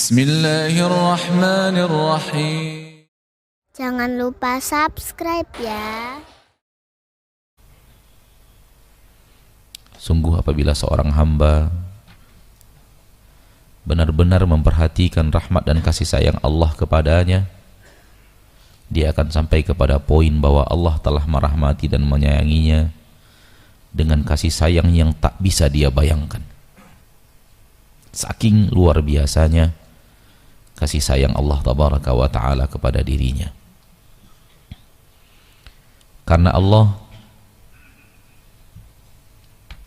Bismillahirrahmanirrahim. Jangan lupa subscribe ya. Sungguh apabila seorang hamba benar-benar memperhatikan rahmat dan kasih sayang Allah kepadanya, dia akan sampai kepada poin bahwa Allah telah merahmati dan menyayanginya dengan kasih sayang yang tak bisa dia bayangkan. Saking luar biasanya kasih sayang Allah tabaraka wa ta'ala kepada dirinya. Karena Allah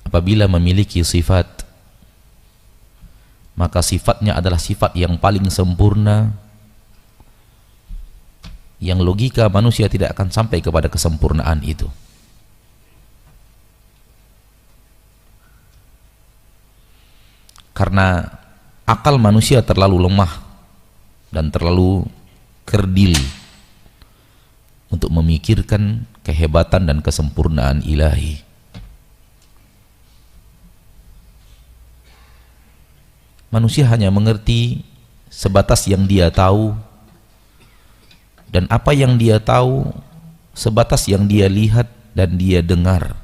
apabila memiliki sifat, maka sifatnya adalah sifat yang paling sempurna, yang logika manusia tidak akan sampai kepada kesempurnaan itu. Karena akal manusia terlalu lemah dan terlalu kerdil untuk memikirkan kehebatan dan kesempurnaan ilahi. Manusia hanya mengerti sebatas yang dia tahu, dan apa yang dia tahu sebatas yang dia lihat dan dia dengar.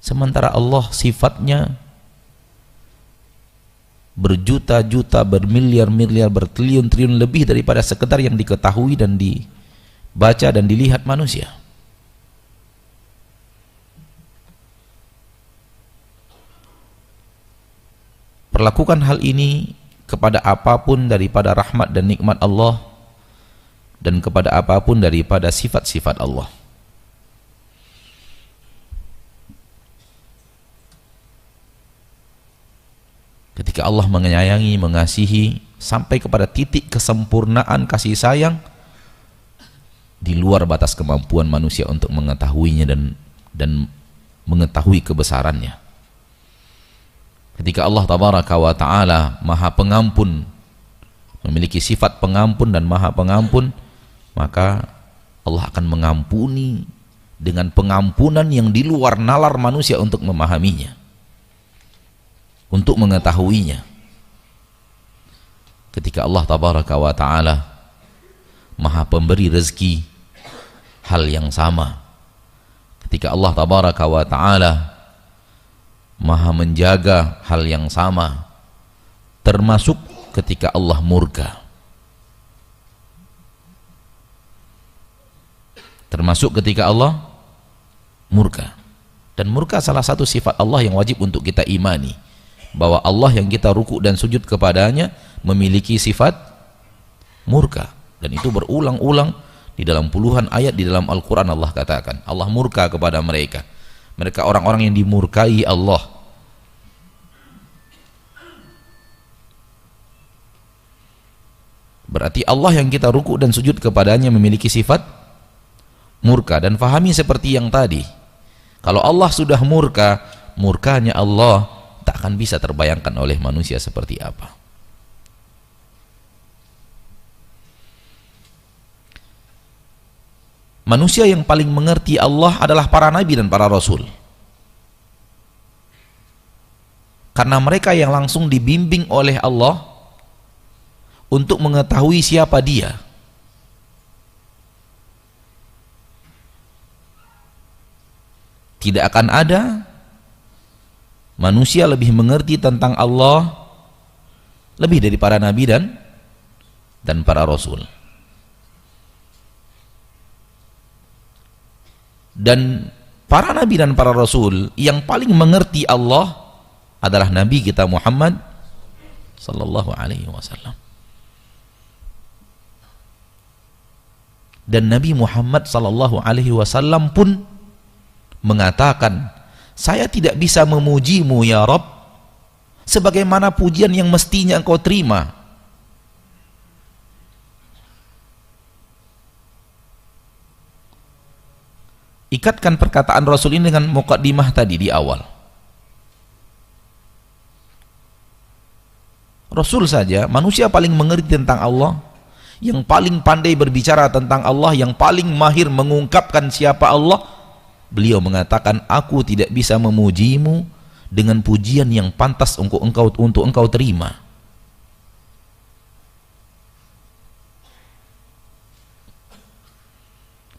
Sementara Allah sifatnya berjuta-juta, bermiliar-miliar, bertriliun-triliun lebih daripada sekedar yang diketahui dan dibaca dan dilihat manusia. Perlakukan hal ini kepada apapun daripada rahmat dan nikmat Allah, dan kepada apapun daripada sifat-sifat Allah. Ketika Allah menyayangi, mengasihi sampai kepada titik kesempurnaan kasih sayang di luar batas kemampuan manusia untuk mengetahuinya dan mengetahui kebesarannya. Ketika Allah tabaraka wa ta'ala maha pengampun, memiliki sifat pengampun dan maha pengampun, maka Allah akan mengampuni dengan pengampunan yang di luar nalar manusia untuk memahaminya, untuk mengetahuinya. Ketika Allah tabaraka wa ta'ala maha pemberi rezeki, hal yang sama. Ketika Allah tabaraka wa ta'ala maha menjaga, hal yang sama. Termasuk ketika Allah murka. Termasuk ketika Allah murka. Dan murka salah satu sifat Allah yang wajib untuk kita imani, bahwa Allah yang kita ruku dan sujud kepadanya memiliki sifat murka. Dan itu berulang-ulang di dalam puluhan ayat di dalam Al-Quran. Allah katakan Allah murka kepada mereka. Mereka orang-orang yang dimurkai Allah. Berarti Allah yang kita ruku dan sujud kepadanya memiliki sifat murka. Dan fahami seperti yang tadi, kalau Allah sudah murka, murkanya Allah tak akan bisa terbayangkan oleh manusia seperti apa. Manusia yang paling mengerti Allah adalah para nabi dan para rasul, karena mereka yang langsung dibimbing oleh Allah untuk mengetahui siapa Dia. Tidak akan ada manusia lebih mengerti tentang Allah lebih dari para nabi dan para rasul. Dan para nabi dan para rasul yang paling mengerti Allah adalah nabi kita Muhammad sallallahu alaihi wasallam. Dan Nabi Muhammad sallallahu alaihi wasallam pun mengatakan, saya tidak bisa memujimu ya Rabb sebagaimana pujian yang mestinya engkau terima. Ikatkan perkataan Rasul ini dengan muqaddimah tadi di awal. Rasul saja, manusia paling mengerti tentang Allah, yang paling pandai berbicara tentang Allah, yang paling mahir mengungkapkan siapa Allah, beliau mengatakan, aku tidak bisa memujimu dengan pujian yang pantas untuk engkau terima.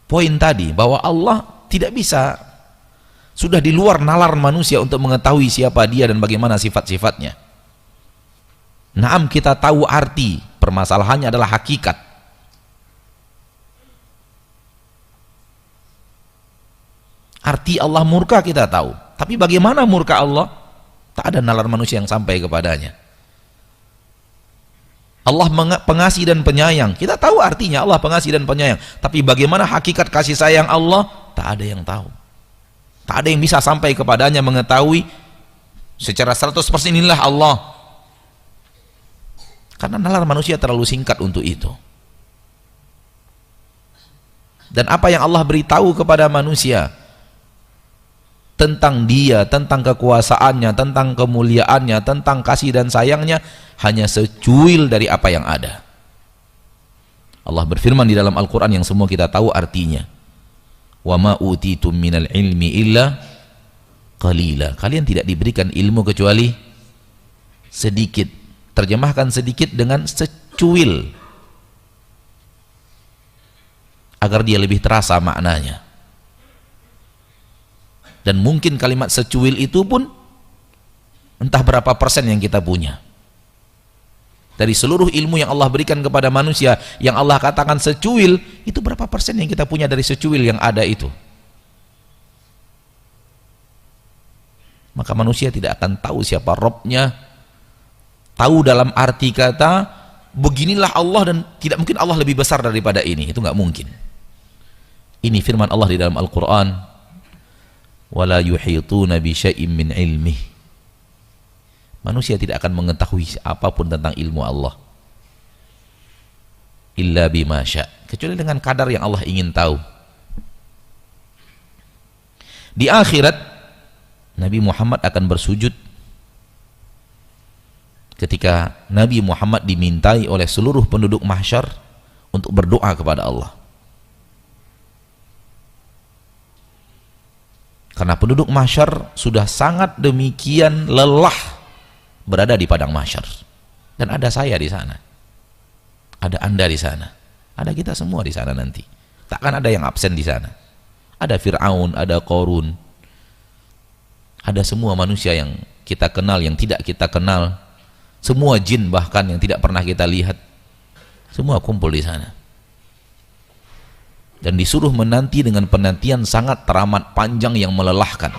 Poin tadi bahwa Allah tidak bisa, sudah di luar nalar manusia untuk mengetahui siapa dia dan bagaimana sifat-sifatnya. Naam, kita tahu arti, permasalahannya adalah hakikat. Arti Allah murka kita tahu, tapi bagaimana murka Allah? Tak ada nalar manusia yang sampai kepadanya. Allah pengasih dan penyayang, kita tahu artinya Allah pengasih dan penyayang, tapi bagaimana hakikat kasih sayang Allah? Tak ada yang tahu. Tak ada yang bisa sampai kepadanya mengetahui secara 100% inilah Allah, karena nalar manusia terlalu singkat untuk itu. Dan apa yang Allah beritahu kepada manusia tentang dia, tentang kekuasaannya, tentang kemuliaannya, tentang kasih dan sayangnya, hanya secuil dari apa yang ada. Allah berfirman di dalam Al-Quran yang semua kita tahu artinya, wa ma utitum minal ilmi illa qalila. Kalian tidak diberikan ilmu kecuali sedikit. Terjemahkan sedikit dengan secuil, agar dia lebih terasa maknanya. Dan mungkin kalimat secuil itu pun entah berapa persen yang kita punya dari seluruh ilmu yang Allah berikan kepada manusia. Yang Allah katakan secuil, itu berapa persen yang kita punya dari secuil yang ada itu? Maka manusia tidak akan tahu siapa Robnya. Tahu dalam arti kata beginilah Allah, dan tidak mungkin Allah lebih besar daripada ini, itu nggak mungkin. Ini firman Allah di dalam Al-Quran, wala yuhituna bi syai'in min ilmih. Manusia tidak akan mengetahui apapun tentang ilmu Allah illa bima sya', kecuali dengan kadar yang Allah ingin tahu. Di akhirat Nabi Muhammad akan bersujud ketika Nabi Muhammad dimintai oleh seluruh penduduk mahsyar untuk berdoa kepada Allah. Karena penduduk mahsyar sudah sangat demikian lelah berada di padang mahsyar. Dan ada saya di sana, ada Anda di sana, ada kita semua di sana nanti. Takkan ada yang absen di sana. Ada Fir'aun, ada Qarun, ada semua manusia yang kita kenal, yang tidak kita kenal, semua jin bahkan yang tidak pernah kita lihat, semua kumpul di sana. Dan disuruh menanti dengan penantian sangat teramat panjang yang melelahkan.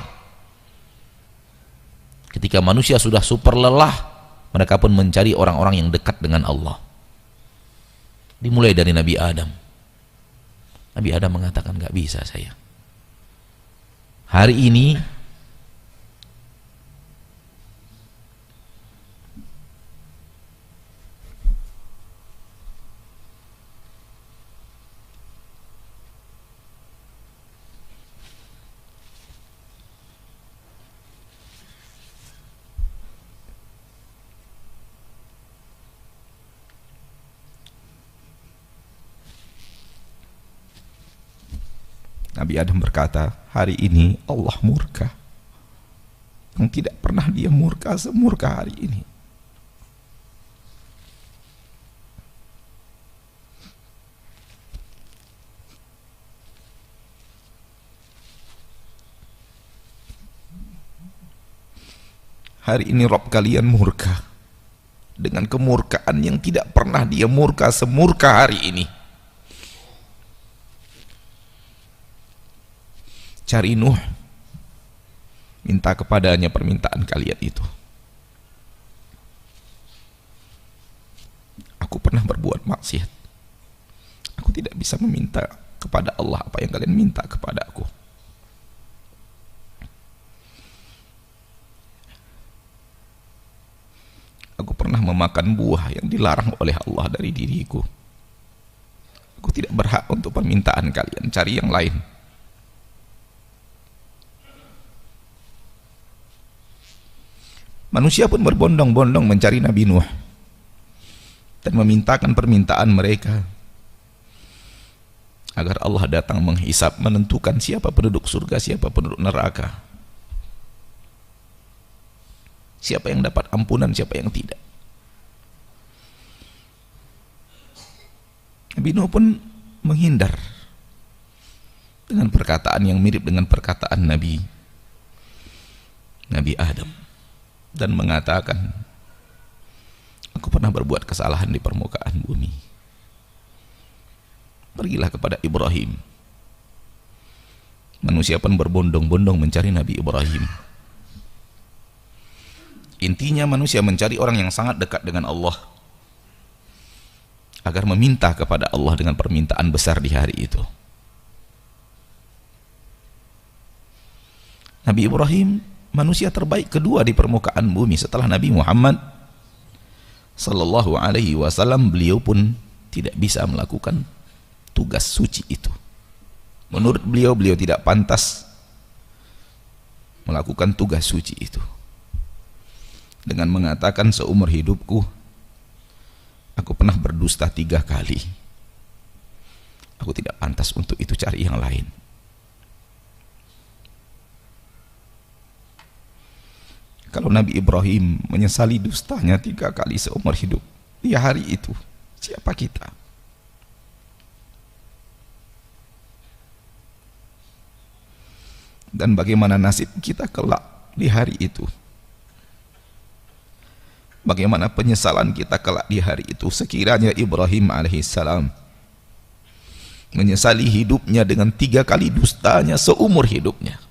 Ketika manusia sudah super lelah, mereka pun mencari orang-orang yang dekat dengan Allah. Dimulai dari Nabi Adam. Nabi Adam mengatakan, gak bisa saya. Hari ini Nabi Adam berkata, hari ini Allah murka yang tidak pernah dia murka semurka hari ini. Hari ini Rob kalian murka dengan kemurkaan yang tidak pernah dia murka semurka hari ini. Cari Nuh, minta kepadanya permintaan kalian itu. Aku pernah berbuat maksiat, aku tidak bisa meminta kepada Allah apa yang kalian minta kepada aku. Aku pernah memakan buah yang dilarang oleh Allah dari diriku. Aku tidak berhak untuk permintaan kalian, cari yang lain. Manusia pun berbondong-bondong mencari Nabi Nuh dan memintakan permintaan mereka agar Allah datang menghisap, menentukan siapa penduduk surga, siapa penduduk neraka. Siapa yang dapat ampunan, siapa yang tidak. Nabi Nuh pun menghindar dengan perkataan yang mirip dengan perkataan Nabi Adam, dan mengatakan, aku pernah berbuat kesalahan di permukaan bumi. Pergilah kepada Ibrahim. Manusia pun berbondong-bondong mencari Nabi Ibrahim. Intinya manusia mencari orang yang sangat dekat dengan Allah, agar meminta kepada Allah dengan permintaan besar di hari itu. Nabi Ibrahim manusia terbaik kedua di permukaan bumi setelah Nabi Muhammad sallallahu alaihi wasallam. Beliau pun tidak bisa melakukan tugas suci itu. Menurut beliau, beliau tidak pantas melakukan tugas suci itu, dengan mengatakan, seumur hidupku aku pernah berdusta 3 kali. Aku tidak pantas untuk itu, cari yang lain. Kalau Nabi Ibrahim menyesali dustanya 3 kali seumur hidup, di hari itu, siapa kita? Dan bagaimana nasib kita kelak di hari itu? Bagaimana penyesalan kita kelak di hari itu sekiranya Ibrahim alaihissalam menyesali hidupnya dengan 3 kali dustanya seumur hidupnya?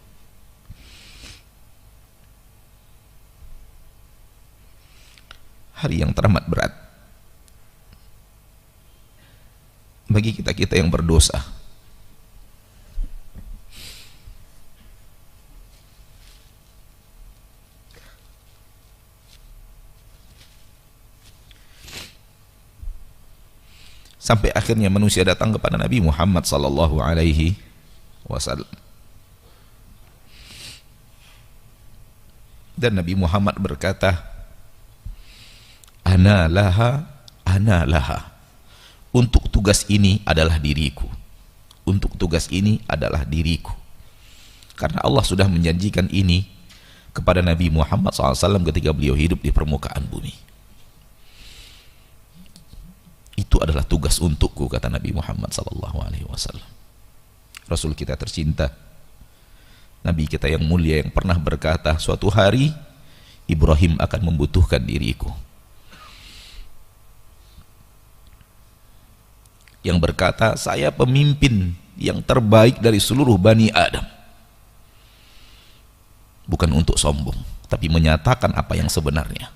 Hari yang teramat berat bagi kita-kita yang berdosa. Sampai akhirnya manusia datang kepada Nabi Muhammad sallallahu alaihi wasallam. Dan Nabi Muhammad berkata, ana laha, ana laha. Untuk tugas ini adalah diriku. Untuk tugas ini adalah diriku. Karena Allah sudah menjanjikan ini kepada Nabi Muhammad SAW ketika beliau hidup di permukaan bumi. Itu adalah tugas untukku, kata Nabi Muhammad SAW. Rasul kita tercinta, Nabi kita yang mulia, yang pernah berkata, suatu hari Ibrahim akan membutuhkan diriku. Yang berkata, saya pemimpin yang terbaik dari seluruh Bani Adam. Bukan untuk sombong, tapi menyatakan apa yang sebenarnya,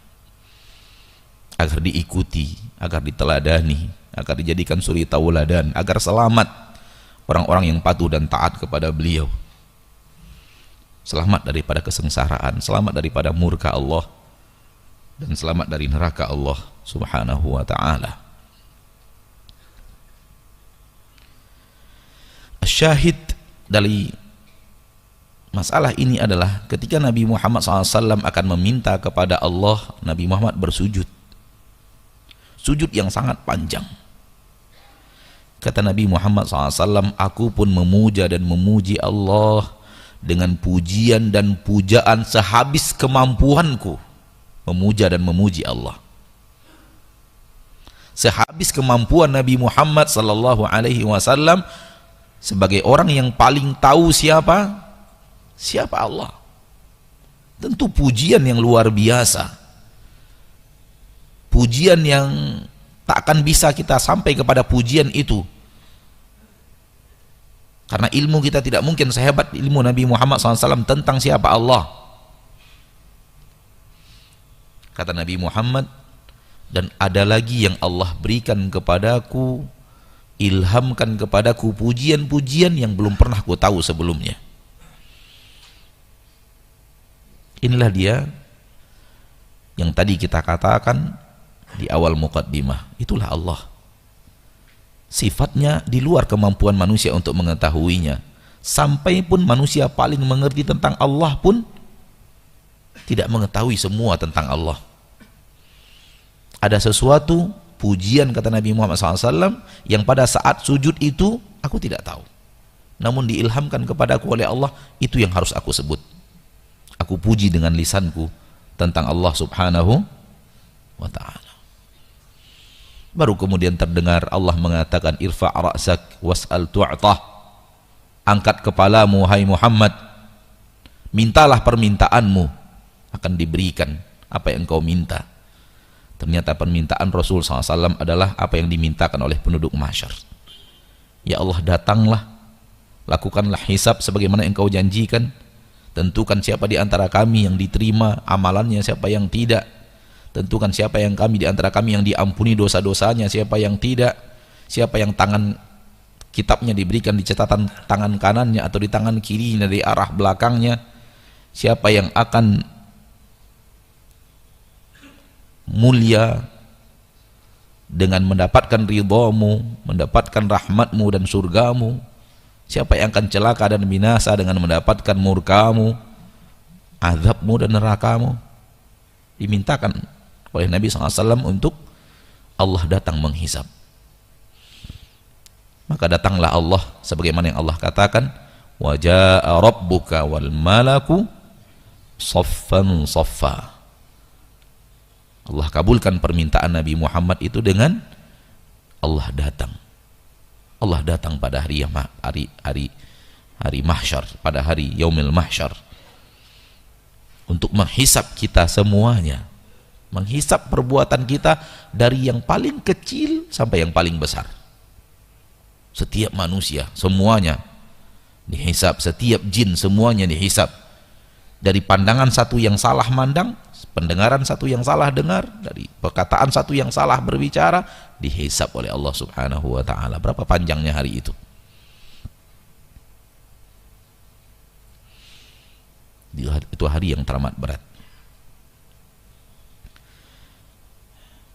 agar diikuti, agar diteladani, agar dijadikan suri tauladan, agar selamat orang-orang yang patuh dan taat kepada beliau, selamat daripada kesengsaraan, selamat daripada murka Allah, dan selamat dari neraka Allah subhanahu wa ta'ala. Syahid dari masalah ini adalah ketika Nabi Muhammad SAW akan meminta kepada Allah, Nabi Muhammad bersujud, sujud yang sangat panjang. Kata Nabi Muhammad SAW, aku pun memuja dan memuji Allah dengan pujian dan pujaan sehabis kemampuanku. Memuja dan memuji Allah sehabis kemampuan Nabi Muhammad SAW sebagai orang yang paling tahu siapa Allah. Tentu pujian yang luar biasa, pujian yang tak akan bisa kita sampai kepada pujian itu, karena ilmu kita tidak mungkin sehebat ilmu Nabi Muhammad SAW tentang siapa Allah. Kata Nabi Muhammad, dan ada lagi yang Allah berikan kepadaku, ilhamkan kepadaku pujian-pujian yang belum pernah ku tahu sebelumnya. Inilah dia yang tadi kita katakan di awal muqaddimah, itulah Allah. Sifatnya di luar kemampuan manusia untuk mengetahuinya. Sampai pun manusia paling mengerti tentang Allah pun tidak mengetahui semua tentang Allah. Ada sesuatu pujian, kata Nabi Muhammad SAW, yang pada saat sujud itu aku tidak tahu, namun diilhamkan kepadaku oleh Allah, itu yang harus aku sebut. Aku puji dengan lisanku, tentang Allah Subhanahu wa ta'ala. Baru kemudian terdengar Allah mengatakan, irfa' ra'sak was'al tu'tah. Angkat kepalamu hai Muhammad, mintalah permintaanmu, akan diberikan apa yang kau minta. Ternyata permintaan Rasul SAW adalah apa yang dimintakan oleh penduduk mahsyar. Ya Allah, datanglah, lakukanlah hisab sebagaimana yang kau janjikan. Tentukan siapa di antara kami yang diterima amalannya, siapa yang tidak. Tentukan siapa yang kami di antara kami yang diampuni dosa-dosanya, siapa yang tidak. Siapa yang tangan kitabnya diberikan di catatan tangan kanannya atau di tangan kirinya dari arah belakangnya. Siapa yang akan mulia dengan mendapatkan ridhamu, mendapatkan rahmatmu dan surgamu. Siapa yang akan celaka dan binasa dengan mendapatkan murkamu, azabmu dan nerakamu. Dimintakan oleh Nabi SAW untuk Allah datang menghisab. Maka datanglah Allah sebagaimana yang Allah katakan, wa jaa rabbuka wal malaku saffan saffa. Allah kabulkan permintaan Nabi Muhammad itu dengan Allah datang. Allah datang pada hari mahsyar, pada hari yaumil mahsyar, untuk menghisap kita semuanya, menghisap perbuatan kita dari yang paling kecil sampai yang paling besar. Setiap manusia semuanya dihisap, setiap jin semuanya dihisap. Dari pandangan satu yang salah mandang, pendengaran satu yang salah dengar, dari perkataan satu yang salah berbicara, dihisap oleh Allah Subhanahu wa ta'ala. Berapa panjangnya hari itu? Itu hari yang teramat berat.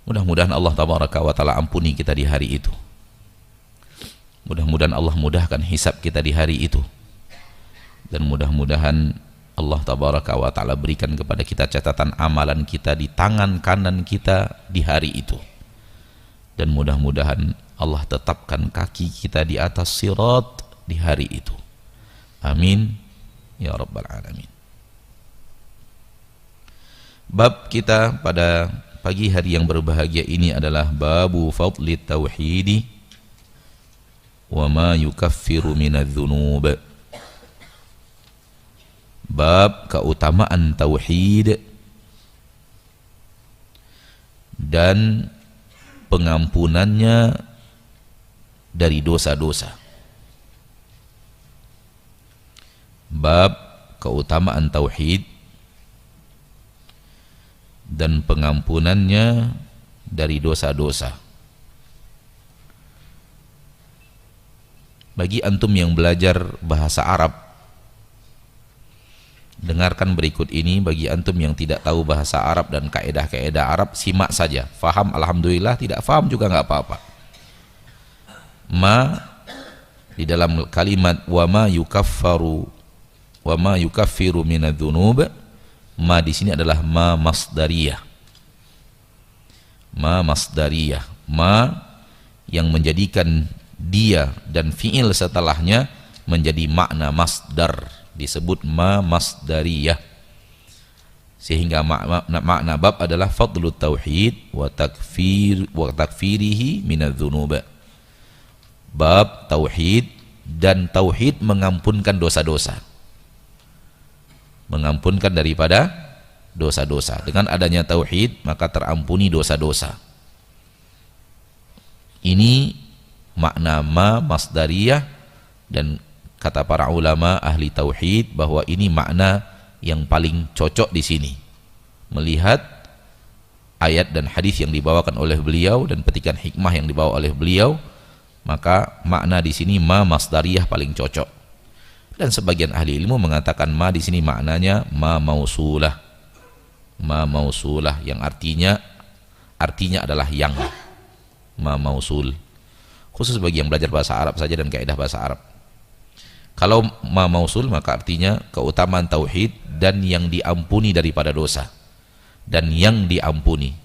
Mudah-mudahan Allah tabaraka wa ta'ala ampuni kita di hari itu. Mudah-mudahan Allah mudahkan hisab kita di hari itu. Dan mudah-mudahan Allah tabaraka wa ta'ala berikan kepada kita catatan amalan kita di tangan kanan kita di hari itu. Dan mudah-mudahan Allah tetapkan kaki kita di atas sirat di hari itu. Amin ya rabbal alamin. Bab kita pada pagi hari yang berbahagia ini adalah babu fadli tauhidi wa ma yukaffiru minadz-dzunub. Bab keutamaan tauhid dan pengampunannya dari dosa-dosa. Bab keutamaan tauhid dan pengampunannya dari dosa-dosa. Bagi antum yang belajar bahasa Arab, dengarkan berikut ini. Bagi antum yang tidak tahu bahasa Arab dan kaedah-kaedah Arab, simak saja. Faham alhamdulillah, tidak faham juga nggak apa-apa. Ma di dalam kalimat wa ma yukaffiru minadz-dzunub, ma di sini adalah ma masdariyah. Ma masdariyah, ma yang menjadikan dia dan fi'il setelahnya menjadi makna masdar, disebut ma masdariyah. Sehingga makna bab adalah fadlut tauhid wa takfirihi minadz-dzunub. Bab tauhid dan tauhid mengampunkan dosa-dosa, mengampunkan daripada dosa-dosa. Dengan adanya tauhid maka terampuni dosa-dosa. Ini makna ma masdariyah, dan kata para ulama ahli tauhid bahwa ini makna yang paling cocok di sini. Melihat ayat dan hadis yang dibawakan oleh beliau dan petikan hikmah yang dibawa oleh beliau, maka makna di sini ma masdariyah paling cocok. Dan sebagian ahli ilmu mengatakan ma di sini maknanya ma mausulah. Ma mausulah yang artinya adalah yang. Ma mausul. Khusus bagi yang belajar bahasa Arab saja dan kaidah bahasa Arab. Kalau ma mausul maka artinya keutamaan tauhid dan yang diampuni daripada dosa, dan yang diampuni.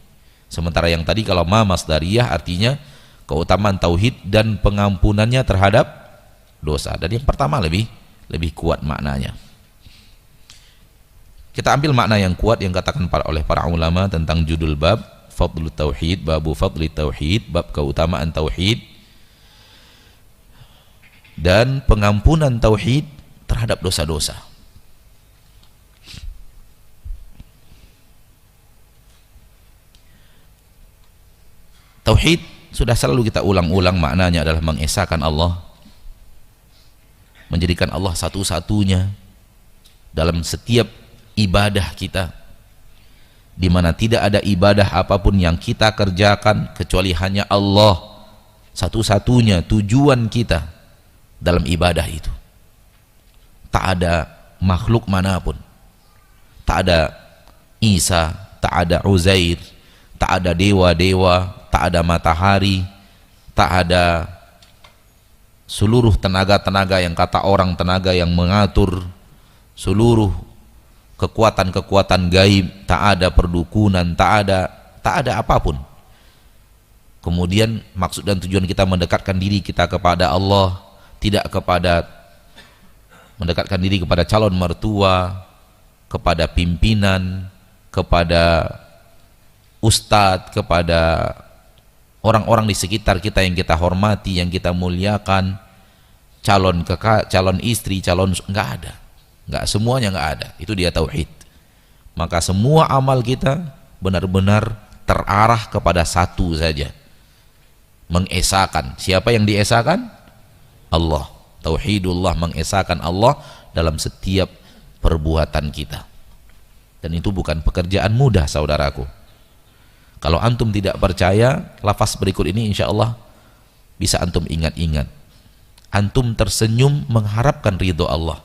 Sementara yang tadi kalau ma masdariyah artinya keutamaan tauhid dan pengampunannya terhadap dosa. Dan yang pertama lebih kuat maknanya. Kita ambil makna yang kuat yang katakan oleh para ulama tentang judul bab Fadlul Tauhid, babu Fadli Tauhid, bab keutamaan tauhid dan pengampunan tauhid terhadap dosa-dosa. Tauhid sudah selalu kita ulang-ulang, maknanya adalah mengesahkan Allah, menjadikan Allah satu-satunya dalam setiap ibadah kita, di mana tidak ada ibadah apapun yang kita kerjakan kecuali hanya Allah satu-satunya tujuan kita dalam ibadah itu. Tak ada makhluk manapun, tak ada Isa, tak ada Uzair, tak ada dewa-dewa, tak ada matahari, tak ada seluruh tenaga-tenaga yang kata orang tenaga yang mengatur seluruh kekuatan-kekuatan gaib, tak ada perdukunan, tak ada apapun. Kemudian maksud dan tujuan kita mendekatkan diri kita kepada Allah, tidak kepada mendekatkan diri kepada calon mertua, kepada pimpinan, kepada ustadz, kepada orang-orang di sekitar kita yang kita hormati, yang kita muliakan, calon istri, enggak ada. Enggak, semuanya enggak ada. Itu dia tauhid. Maka semua amal kita benar-benar terarah kepada satu saja. Mengesahkan. Siapa yang diesahkan? Allah. Tauhidullah, mengesahkan Allah dalam setiap perbuatan kita. Dan itu bukan pekerjaan mudah, saudaraku. Kalau antum tidak percaya, lafaz berikut ini insya Allah bisa antum ingat-ingat. Antum tersenyum mengharapkan ridho Allah.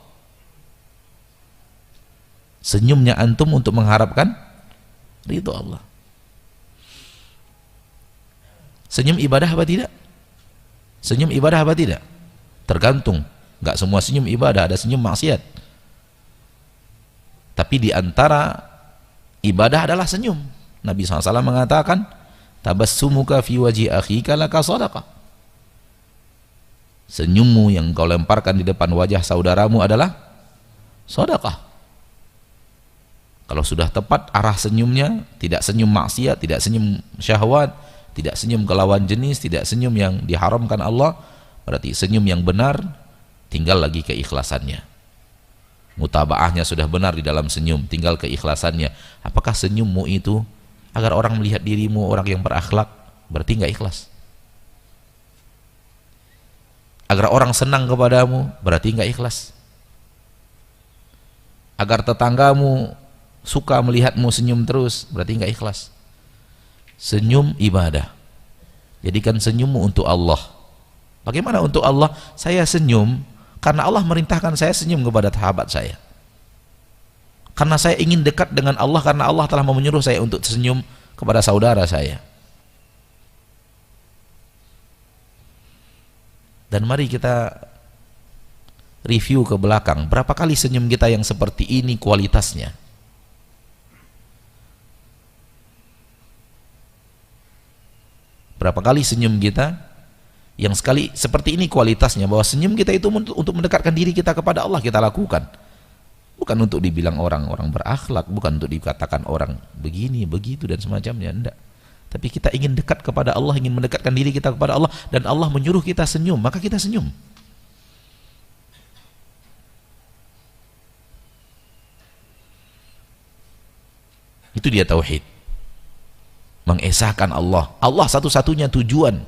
Senyumnya antum untuk mengharapkan ridho Allah. Senyum ibadah apa tidak? Senyum ibadah apa tidak? Tergantung. Enggak semua senyum ibadah, ada senyum maksiat. Tapi di antara ibadah adalah senyum. Nabi SAW mengatakan, tabassumuka fi wajhi akhika laka sadaqah. Senyummu yang kau lemparkan di depan wajah saudaramu adalah sedekah. Kalau sudah tepat arah senyumnya, tidak senyum maksiat, tidak senyum syahwat, tidak senyum ke lawan jenis, tidak senyum yang diharamkan Allah, berarti senyum yang benar, tinggal lagi keikhlasannya. Mutabaahnya sudah benar di dalam senyum, tinggal keikhlasannya. Apakah senyummu itu agar orang melihat dirimu orang yang berakhlak? Berarti enggak ikhlas. Agar orang senang kepadamu? Berarti enggak ikhlas. Agar tetanggamu suka melihatmu senyum terus? Berarti enggak ikhlas. Senyum ibadah. Jadikan senyummu untuk Allah. Bagaimana untuk Allah? Saya senyum karena Allah merintahkan saya senyum kepada sahabat saya. Karena saya ingin dekat dengan Allah, karena Allah telah menyuruh saya untuk senyum kepada saudara saya. Dan mari kita review ke belakang, berapa kali senyum kita yang seperti ini kualitasnya? Berapa kali senyum kita yang sekali seperti ini kualitasnya, bahwa senyum kita itu untuk mendekatkan diri kita kepada Allah kita lakukan. Bukan untuk dibilang orang berakhlak, bukan untuk dikatakan orang begini, begitu dan semacamnya, enggak. Tapi kita ingin dekat kepada Allah, ingin mendekatkan diri kita kepada Allah, dan Allah menyuruh kita senyum, maka kita senyum. Itu dia tauhid. Mengesahkan Allah. Allah satu-satunya tujuan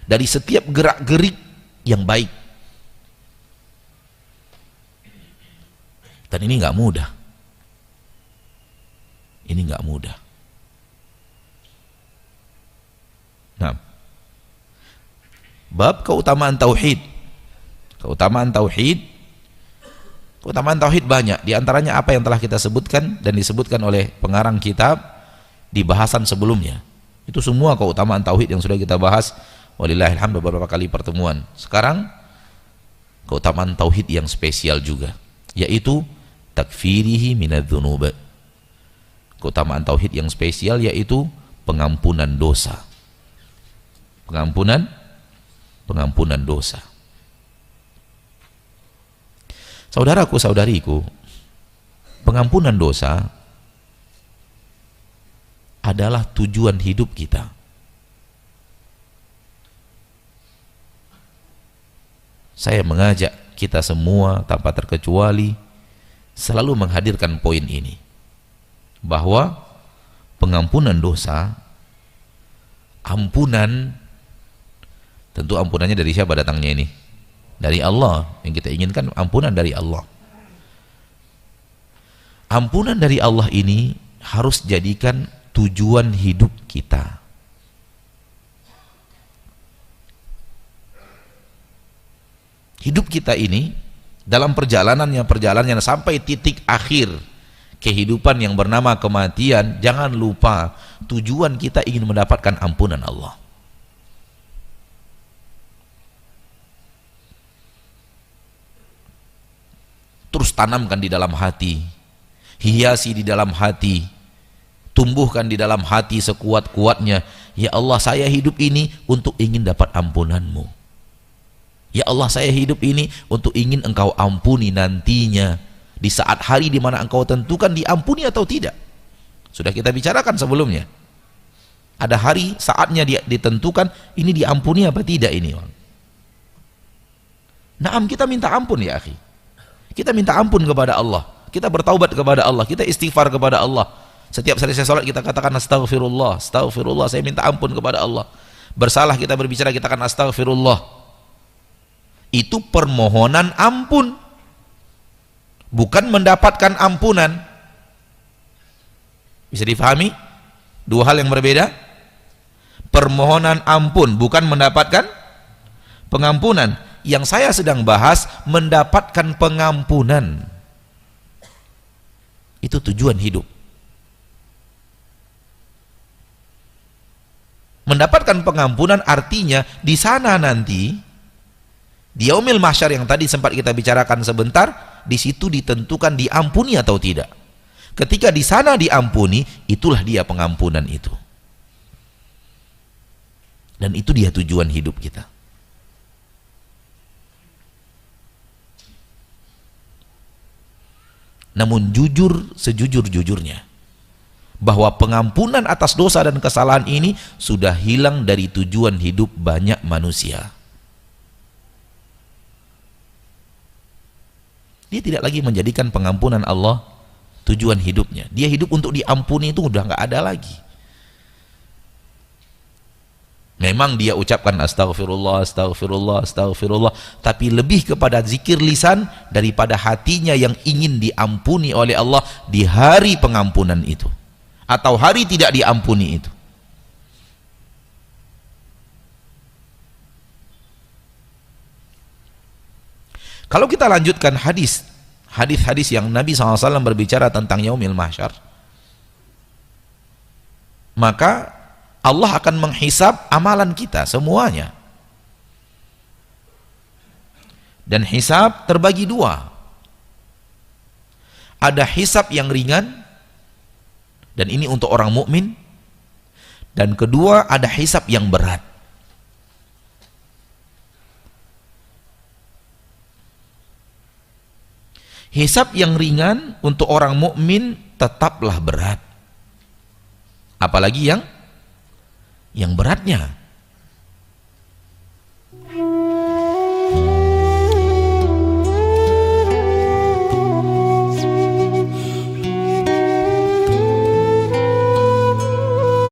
dari setiap gerak-gerik yang baik. Dan ini nggak mudah. Ini nggak mudah. Nah, bab keutamaan tauhid. Keutamaan tauhid banyak. Di antaranya apa yang telah kita sebutkan dan disebutkan oleh pengarang kitab di bahasan sebelumnya. Itu semua keutamaan tauhid yang sudah kita bahas. Walillahilhamd beberapa kali pertemuan. Sekarang keutamaan tauhid yang spesial juga, yaitu takfirihi minadz-dzunub. Keutamaan tauhid yang spesial yaitu pengampunan dosa. Pengampunan dosa. Saudaraku, saudariku, pengampunan dosa adalah tujuan hidup kita. Saya mengajak kita semua tanpa terkecuali selalu menghadirkan poin ini, bahwa pengampunan dosa, ampunan, tentu ampunannya dari siapa datangnya ini? Dari Allah. Yang kita inginkan ampunan dari Allah. Ampunan dari Allah ini harus jadikan tujuan hidup kita. Hidup kita ini dalam perjalanannya sampai titik akhir kehidupan yang bernama kematian, jangan lupa tujuan kita ingin mendapatkan ampunan Allah. Terus tanamkan di dalam hati, hiasi di dalam hati, tumbuhkan di dalam hati sekuat-kuatnya, ya Allah, saya hidup ini untuk ingin dapat ampunan-Mu. Ya Allah, saya hidup ini untuk ingin Engkau ampuni nantinya, di saat hari di mana Engkau tentukan diampuni atau tidak. Sudah kita bicarakan sebelumnya. Ada hari saatnya ditentukan ini diampuni apa tidak ini. Naam, kita minta ampun ya akhi. Kita minta ampun kepada Allah. Kita bertaubat kepada Allah. Kita istighfar kepada Allah. Setiap selesai salat kita katakan astagfirullah, astagfirullah, saya minta ampun kepada Allah. Bersalah kita berbicara, kita akan astagfirullah. Itu permohonan ampun, bukan mendapatkan ampunan. Bisa difahami? Dua hal yang berbeda. Permohonan ampun bukan mendapatkan pengampunan. Yang saya sedang bahas mendapatkan pengampunan. Itu tujuan hidup. Mendapatkan pengampunan artinya di sana nanti, di yaumil mahsyar yang tadi sempat kita bicarakan sebentar, di situ ditentukan diampuni atau tidak. Ketika di sana diampuni, itulah dia pengampunan itu. Dan itu dia tujuan hidup kita. Namun jujur sejujur-jujurnya, bahwa pengampunan atas dosa dan kesalahan ini sudah hilang dari tujuan hidup banyak manusia. Dia tidak lagi menjadikan pengampunan Allah tujuan hidupnya. Dia hidup untuk diampuni itu udah nggak ada lagi. Memang dia ucapkan astagfirullah, astagfirullah, astagfirullah, tapi lebih kepada zikir lisan daripada hatinya yang ingin diampuni oleh Allah di hari pengampunan itu, atau hari tidak diampuni itu. Kalau kita lanjutkan hadis-hadis yang Nabi SAW berbicara tentang yaumil mahsyar, maka Allah akan menghisab amalan kita semuanya. Dan hisab terbagi dua. Ada hisab yang ringan, dan ini untuk orang mukmin. Dan kedua, ada hisab yang berat. Hisab yang ringan untuk orang mukmin tetaplah berat. Apalagi yang beratnya.